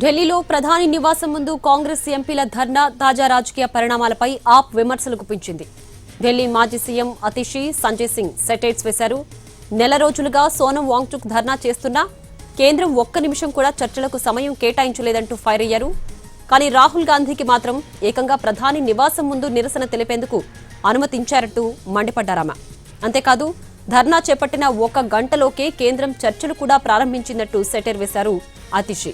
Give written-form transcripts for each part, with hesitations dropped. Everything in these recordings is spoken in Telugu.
ఢిల్లీలో ప్రధాని నివాసం ముందు కాంగ్రెస్ ఎంపీల ధర్నా తాజా రాజకీయ పరిణామాలపై ఆప్ విమర్శలు గుప్పించింది. ఢిల్లీ మాజీ సీఎం అతిషి, సంజయ్ సింగ్ సెటైర్స్ వేశారు. నెల రోజులుగా సోనం వాంగ్చుక్ ధర్నా చేస్తున్నా కేంద్రం ఒక్క నిమిషం కూడా చర్చలకు సమయం కేటాయించలేదంటూ ఫైర్ అయ్యారు. కానీ రాహుల్ గాంధీకి మాత్రం ఏకంగా ప్రధాని నివాసం ముందు నిరసన తెలిపేందుకు అనుమతించారంటూ మండిపడ్డారామె. అంతేకాదు ధర్నా చేపట్టిన 1 గంటలోకే కేంద్రం చర్చలు కూడా ప్రారంభించిందట్టు సెటైర్ వేశారు అతిషి.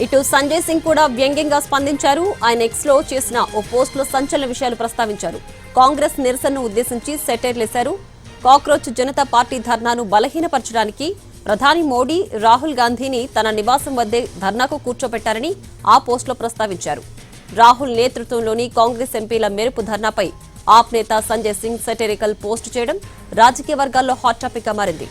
ఇటు సంజయ్ సింగ్ కూడా వ్యంగ్యంగా స్పందించారు. ఆయన ఎక్స్ లో చేసిన ఓ పోస్ట్ లో సంచలన విషయాలు ప్రస్తావించారు. కాంగ్రెస్ నిరసనను ఉద్దేశించి సెటైర్లేశారు. కాక్రోచ్ జనతా పార్టీ ధర్నాను బలహీనపరచడానికి ప్రధాని మోడీ రాహుల్ గాంధీని తన నివాసం వద్దే ధర్నాకు కూర్చోబెట్టారని ఆ పోస్ట్ లో ప్రస్తావించారు. రాహుల్ నేతృత్వంలోని కాంగ్రెస్ ఎంపీల మెరుపు ధర్నాపై ఆప్ నేత సంజయ్ సింగ్ సెటైరికల్ పోస్ట్ చేయడం రాజకీయ వర్గాల్లో హాట్ టాపిక్ గా మారింది.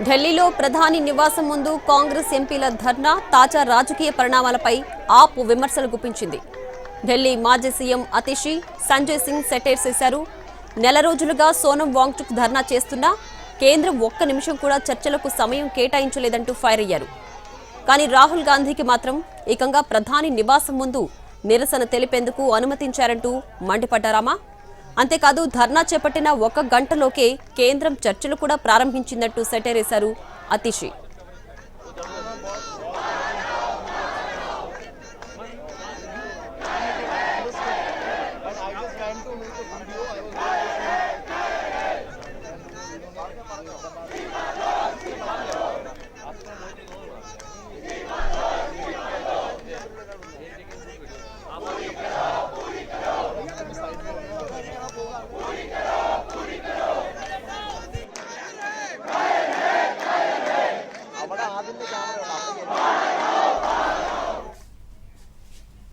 ఢిల్లీలో ప్రధాని నివాసం ముందు కాంగ్రెస్ ఎంపీల ధర్నా తాజా రాజకీయ పరిణామాలపై ఆప్ విమర్శలు గుప్పించింది. ఢిల్లీ మాజీ సీఎం అతిషి, సంజయ్ సింగ్ సెటైర్స్ వేశారు. నెల రోజులుగా సోనం వాంగ్చుక్ ధర్నా చేస్తున్నా కేంద్రం ఒక్క నిమిషం కూడా చర్చలకు సమయం కేటాయించలేదంటూ ఫైర్ అయ్యారు. కానీ రాహుల్ గాంధీకి మాత్రం ఏకంగా ప్రధాని నివాసం ముందు నిరసన తెలిపేందుకు అనుమతించారంటూ మండిపడ్డారామా. అంతేకాదు ధర్నా చేపట్టిన 1 గంటలోకే కేంద్రం చర్చలు కూడా ప్రారంభించిందట్టు సెటైర్ వేశారు అతిషి. അവിടെ ആദ്യത്തെ ക്യാമറ